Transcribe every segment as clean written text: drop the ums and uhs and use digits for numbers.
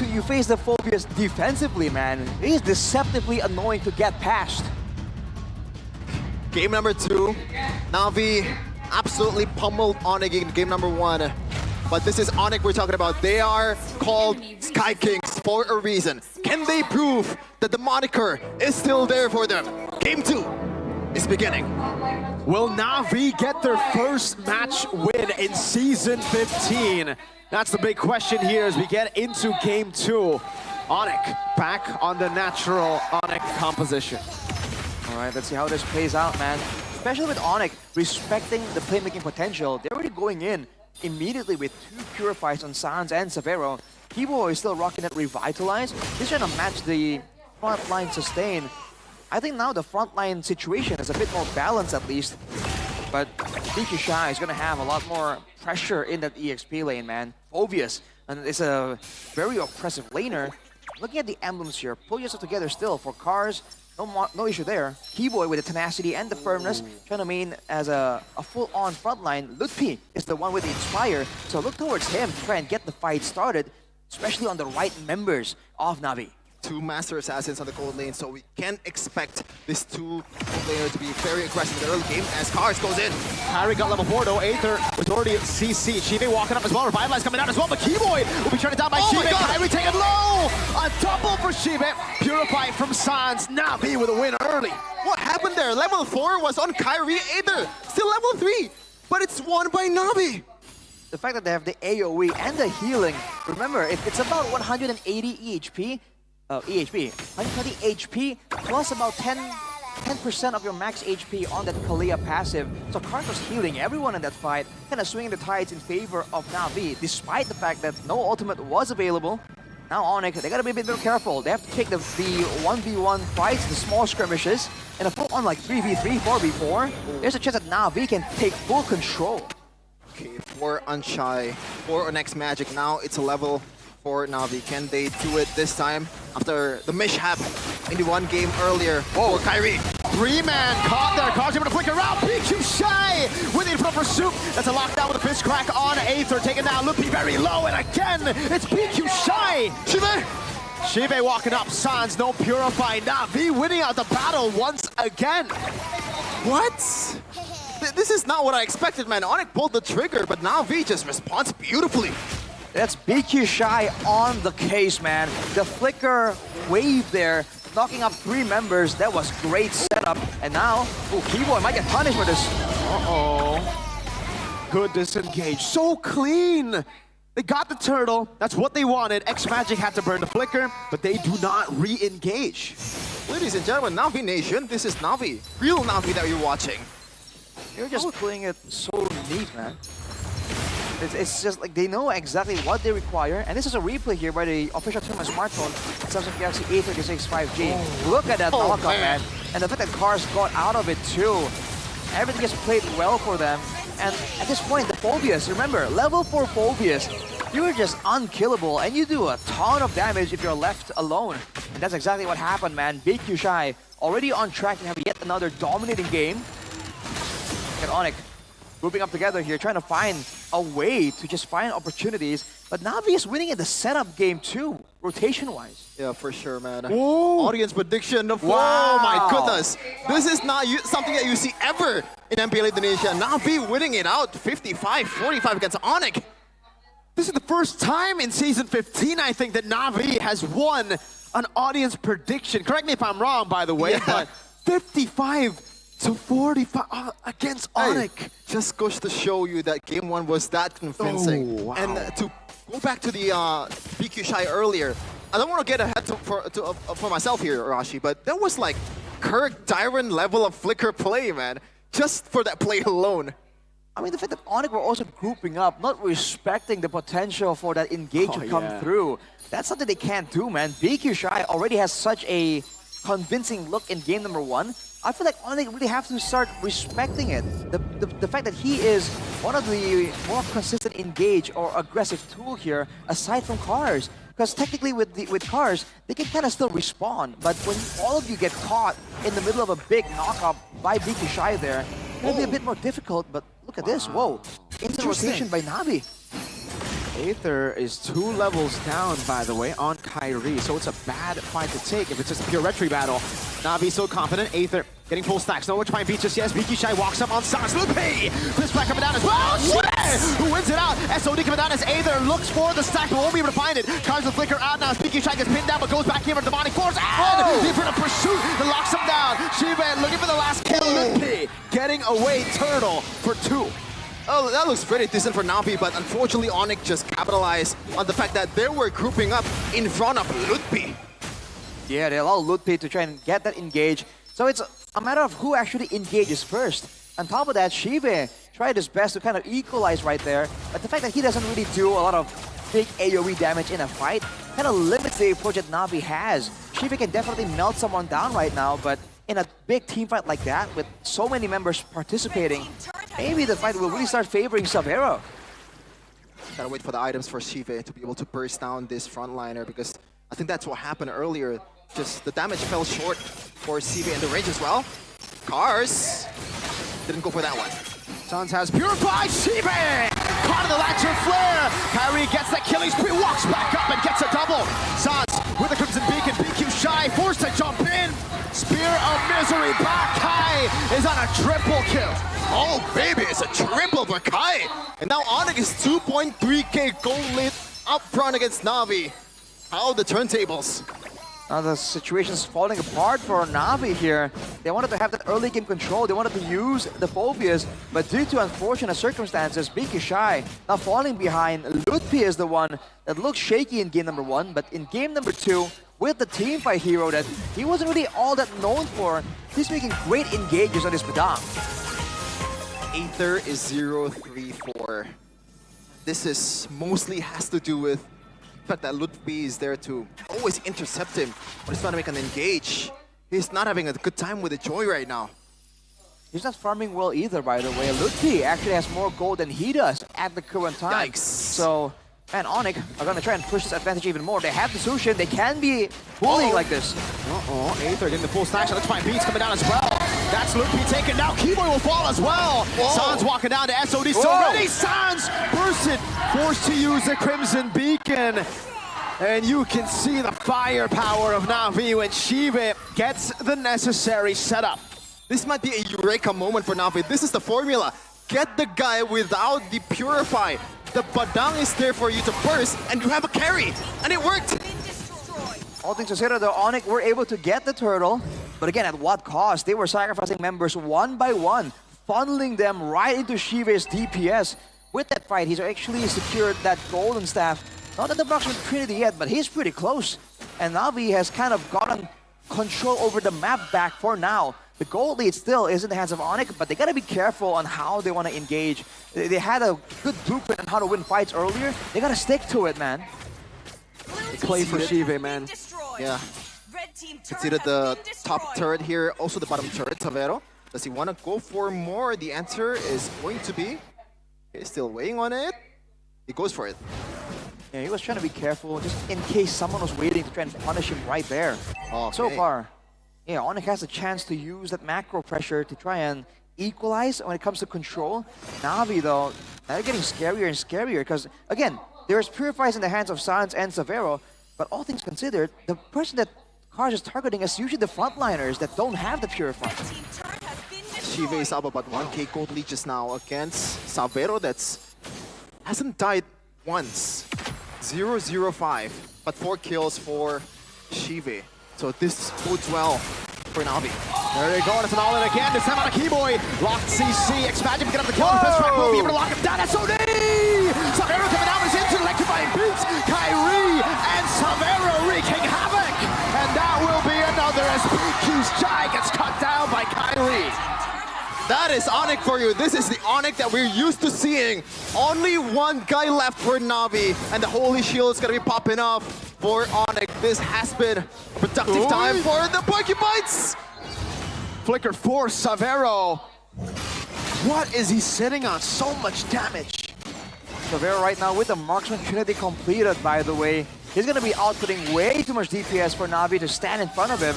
you face the Phobias defensively, man. It is deceptively annoying to get past. Game number 2, Navi absolutely pummeled ONIC in game number 1. But this is ONIC we're talking about. They are called Sky Kings for a reason. Can they prove that the moniker is still there for them? Game 2 is beginning. Will Navi get their first match win in Season 15? That's the big question here as we get into Game 2. ONIC back on the natural ONIC composition. All right, let's see how this plays out, man. Especially with ONIC respecting the playmaking potential. They're already going in immediately with 2 Purifies on Sans and Severo. Kibo is still rocking that Revitalize. He's trying to match the frontline sustain. I think now the frontline situation is a bit more balanced at least. But BQ Shy is going to have a lot more pressure in that EXP lane, man. Obvious. And it's a very oppressive laner. Looking at the emblems here, pull yourself together still for Cars. No issue there. Keyboy with the tenacity and the firmness, trying to main as a full-on frontline. Lutpi is the one with the Inspire, so look towards him to try and get the fight started, especially on the right members of Navi. 2 Master Assassins on the gold lane, so we can expect this 2 gold laner to be very aggressive in the early game as Cars goes in. Harry got level 4 though, Aether was already at CC. Chive walking up as well, Revitalize coming out as well, but Keyboy will be shut down by Chive. Kyrie taken low! A double for Chive. Purify from Sans, Navi with a win early. What happened there? Level 4 was on Kyrie, Aether still level 3, but it's won by Navi. The fact that they have the AoE and the healing, remember, it's about 180 EHP, 120 HP, plus about 10% of your max HP on that Kalia passive. So Cars was healing everyone in that fight, kind of swinging the tides in favor of Navi, despite the fact that no ultimate was available. Now ONIC, they gotta be a bit more careful. They have to take the 1v1 fights, the small skirmishes, and a full-on like 3v3, 4v4. There's a chance that Navi can take full control. Okay, 4 on Shy, 4 on X Magic. Now it's a level for Navi. Can they do it this time after the mishap in the 1 game earlier for Kyrie? 3-man caught there. Cars able to flick around. BQ Shy with the infinite pursuit. That's a lockdown with a fist crack on Aether. Taken down. Lupi very low. And again, it's BQ Shy. Chive walking up. Sans, no Purify. Navi winning out the battle once again. What? This is not what I expected, man. ONIC pulled the trigger, but Navi just responds beautifully. That's BQ Shy on the case, man. The flicker wave there, knocking up 3 members. That was great setup. And now, Keyboy might get punished for this. Good disengage. So clean. They got the turtle. That's what they wanted. X-Magic had to burn the flicker, but they do not re-engage. Ladies and gentlemen, Navi Nation, this is Navi. Real Navi that you're watching. You're just playing it so neat, man. It's just like they know exactly what they require, and this is a replay here by the official team on smartphone, Samsung Galaxy A36 5G. Look at that knockup, man. And the fact that Cars got out of it too. Everything just played well for them. And at this point, the Phobias, remember, level 4 Phobias, you're just unkillable, and you do a ton of damage if you're left alone. And that's exactly what happened, man. BQ Shy already on track to have yet another dominating game. Look at ONIC grouping up together here, trying to find a way to just find opportunities. But Navi is winning in the setup game too, rotation-wise. Yeah, for sure, man. Whoa. Audience prediction. Wow. Oh my goodness. This is not something that you see ever in MPL Indonesia. Navi winning it out 55-45 against ONIC. This is the first time in Season 15, I think, that Navi has won an audience prediction. Correct me if I'm wrong, by the way, but 55-45 against ONIC. Hey, just goes to show you that game 1 was that convincing. Oh, wow. And to go back to the BQ Shy earlier, I don't want to get ahead for myself here, Rashi, but that was like Kirk Dyron level of flicker play, man. Just for that play alone. I mean, the fact that ONIC were also grouping up, not respecting the potential for that engage to come through. That's something they can't do, man. BQ Shy already has such a convincing look in game number 1. I feel like ONIC really have to start respecting it. The fact that he is one of the more consistent engage or aggressive tool here, aside from Cars. Because technically with Cars, they can kind of still respawn. But when all of you get caught in the middle of a big knockup by BQ Shy there, it'll be a bit more difficult. But look at this, whoa. Instant rotation by Navi. Aether is 2 levels down, by the way, on Kyrie, so it's a bad fight to take if it's just a pure retry battle. Navi so confident, Aether getting full stacks. No one trying to beat just yet. Beaky Shy walks up on Sans. Loopy! This back coming down as well. Yes! Who wins it out? SOD coming down as Aether looks for the stack, but won't be able to find it. Cars will flicker out now. Beaky Shy gets pinned down, but goes back here for Demonic Force. And here for the pursuit that locks him down. Shiva looking for the last kill. Loopy getting away. Turtle for 2. Oh, that looks pretty decent for Navi, but unfortunately Onyx just capitalized on the fact that they were grouping up in front of Lutpi. Yeah, they allow Lutpi to try and get that engage. So it's a matter of who actually engages first. On top of that, Shiva tried his best to kind of equalize right there, but the fact that he doesn't really do a lot of big AoE damage in a fight kind of limits the approach that Navi has. Shiva can definitely melt someone down right now, but in a big team fight like that, with so many members participating, maybe the fight will really start favoring Savero. Gotta wait for the items for Shiva to be able to burst down this frontliner, because I think that's what happened earlier. Just the damage fell short for Shiva in the range as well. Cars didn't go for that one. Sans has purified Shiva! Caught in the Lantern Flare! Kyrie gets that killing spree, walks back up and gets a double. Sans with the Crimson Beacon, BQ Shy forced to jump in. Spear of Misery back. Kai is on a triple kill. Oh baby, it's a triple for Kai! And now Onyx is 2.3k gold lead up front against Navi. How the turntables? Now the situation's falling apart for Navi here. They wanted to have that early game control. They wanted to use the phobias, but due to unfortunate circumstances, BQ Shy now falling behind. Lutpi is the one that looks shaky in game number 1, but in game number 2, with the teamfight hero that he wasn't really all that known for, he's making great engages on his Padang. Aether is 0-3-4. This is mostly has to do with the fact that Lutfi is there to always intercept him when he's trying to make an engage. He's not having a good time with the Joy right now. He's not farming well either, by the way. Lutfi actually has more gold than he does at the current time. Yikes. So, and Onyx are going to try and push this advantage even more. They have the Sushin. They can be bullying like this. Aether getting the full stack, so let's find Beats coming down as well. That's Lutfi taken down. Keyboy will fall as well. Sans walking down to SOD, still ready. Sans bursted, forced to use the Crimson Beacon. And you can see the firepower of Navi when Shiva gets the necessary setup. This might be a eureka moment for Navi. This is the formula. Get the guy without the Purify. The Badang is there for you to burst, and you have a carry. And it worked. All things considered, the Onyx were able to get the turtle, but again, at what cost? They were sacrificing members one by one, funneling them right into Shiva's DPS. With that fight, he's actually secured that golden staff. Not at the Proximate Trinity yet, but he's pretty close. And Navi has kind of gotten control over the map back for now. The gold lead still is in the hands of Onyx, but they gotta be careful on how they want to engage. They had a good blueprint on how to win fights earlier. They gotta stick to it, man. They play for Shiva, man. Yeah. Consider the top turret here, also the bottom turret, Savero. Does he want to go for more? The answer is going to be... He's still waiting on it. He goes for it. Yeah, he was trying to be careful, just in case someone was waiting to try and punish him right there. Okay. So far, yeah, Onyx has a chance to use that macro pressure to try and equalize when it comes to control. Navi, though, they're getting scarier and scarier because, again, there's Purifies in the hands of Sans and Savero, but all things considered, the person that Cars is targeting is usually the frontliners that don't have the Purify. Shiva is up about 1k gold lead just now against Savero that's hasn't died once. 0-0-5, but 4 kills for Shiva. So this bodes well for Navi. There they go, it's an all-in again, this time on a Keyboy. Locked CC, X-Magic picking up the kill, the first track will be able to lock him down, SOD! Savero coming out, is into electrifying beats, Kyrie and Savero wreaking havoc! And that will be another as BQ's Shy gets cut down by Kyrie. That is Onyx for you. This is the Onyx that we're used to seeing. Only one guy left for Navi, and the Holy Shield is gonna be popping off for Onyx. This has been a productive time for the Porcupines. Flicker for Savero. What is he sitting on? So much damage. Savero right now with the Marksman Trinity completed, by the way. He's going to be outputting way too much DPS for Navi to stand in front of him.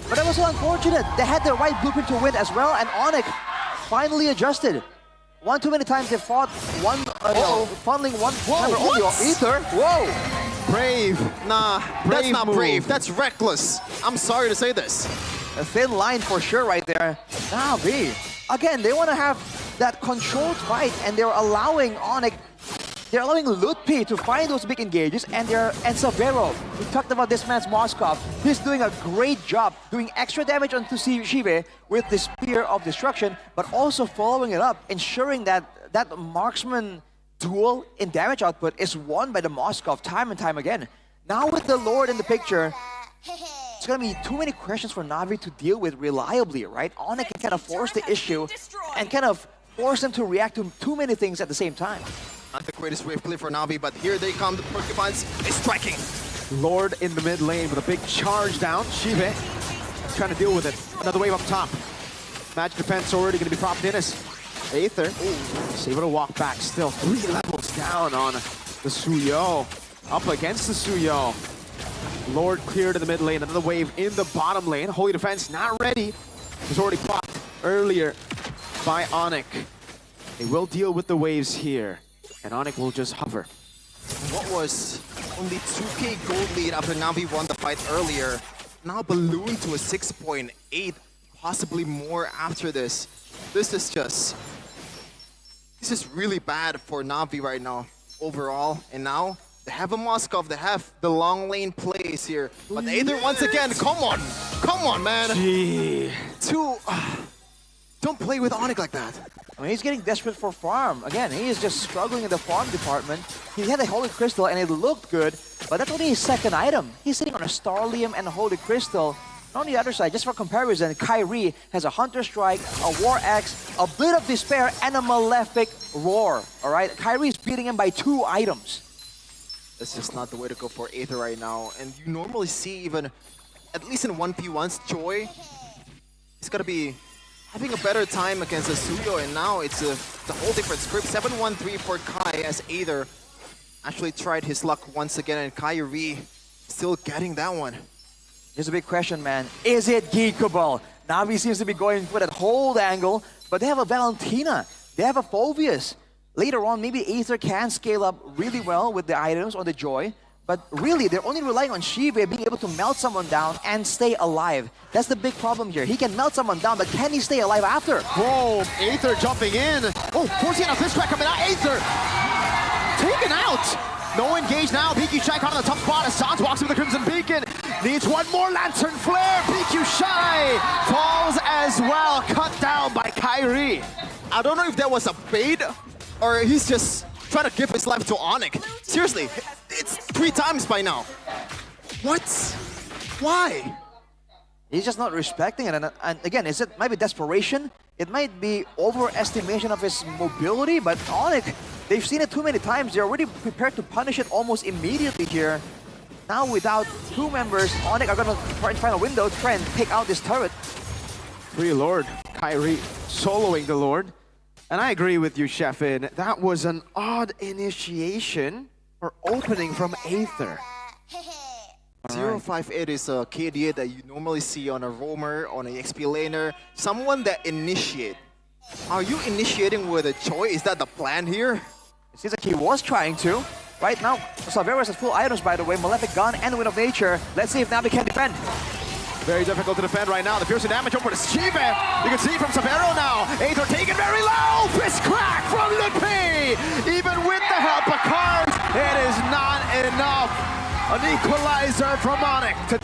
But it was so unfortunate. They had the right blueprint to win as well, and Onyx finally adjusted. one too many times they fought funneling one member only of Aether. Whoa! Brave. Nah, Brave that's not move. brave. That's reckless. I'm sorry to say this. A thin line for sure right there. NAVI. Again, they want to have that controlled fight, and they're allowing ONIC. They're allowing Lutpi to find those big engages, and Severo. We talked about this man's Moskov. He's doing a great job doing extra damage onto Shive with the Spear of Destruction, but also following it up, ensuring that that marksman duel in damage output is won by the Moskov time and time again. Now with the Lord in the picture, it's gonna be too many questions for NAVI to deal with reliably, right? ONIC can kind of force the issue and kind of force them to react to too many things at the same time. Not the greatest wave play for NAVI, but here they come. The Porcupines is striking. Lord in the mid lane with a big charge down. Shive trying to deal with it. Another wave up top. Magic defense already going to be propped in as Aether. Is able to walk back still. 3 levels down on the Suyo. Up against the Suyo. Lord cleared in the mid lane. Another wave in the bottom lane. Holy defense not ready. It was already blocked earlier by ONIC. They will deal with the waves here. And ONIC will just hover. What was only 2k gold lead after NAVI won the fight earlier, now ballooned to a 6.8, possibly more after this. This is really bad for NAVI right now, overall. And now, they have a Moskov, they have the long lane plays here. But Aether once again, come on, man. Gee. Don't play with ONIC like that. I mean, he's getting desperate for farm. Again, he is just struggling in the farm department. He had a Holy Crystal and it looked good, but that's only his second item. He's sitting on a Starlium and a Holy Crystal. And on the other side, just for comparison, Kyrie has a Hunter Strike, a War Axe, a Blade of Despair, and a Malefic Roar. All right, Kyrie's beating him by 2 items. That's just not the way to go for Aether right now. And you normally see even, at least in 1v1s, Joy, he's gotta be having a better time against the Suyo, and now it's the whole different script. 7-1-3 for Kai as Aether actually tried his luck once again, and Kyrie still getting that one. Here's a big question, man. Is it Geekable? NAVI seems to be going for that hold angle, but they have a Valentina. They have a Phoveus. Later on, maybe Aether can scale up really well with the items on the Joy, but really, they're only relying on Shive being able to melt someone down and stay alive. That's the big problem here. He can melt someone down, but can he stay alive after? Whoa, Aether jumping in. Oh, forcing out this track coming out. Aether taken out. No engage now. PQ Shy caught on the top spot as Sans walks with the Crimson Beacon. Needs one more Lantern Flare. PQ Shy falls as well. Cut down by Kyrie. I don't know if that was a bait or he's just trying to give his life to ONIC. Seriously, it's 3 times by now. What? Why? He's just not respecting it. And again, it might be desperation. It might be overestimation of his mobility, but ONIC, they've seen it too many times. They're already prepared to punish it almost immediately here. Now without 2 members, ONIC are gonna find a window to try and take out this turret. Free Lord, Kyrie soloing the Lord. And I agree with you, Sheffin. That was an odd initiation or opening from Aether. 058 is a KDA that you normally see on a roamer, on an XP laner, someone that initiate. Are you initiating with a Choi? Is that the plan here? It seems like he was trying to. Right now, Saveros has full items, by the way, Malefic Gun and Wind of Nature. Let's see if NAVI can defend. Very difficult to defend right now. The piercing damage over to Shive. You can see from Severo now. Aether taken very low. Fist crack from Lutpi. Even with the help of cards, it is not enough. An equalizer from ONIC to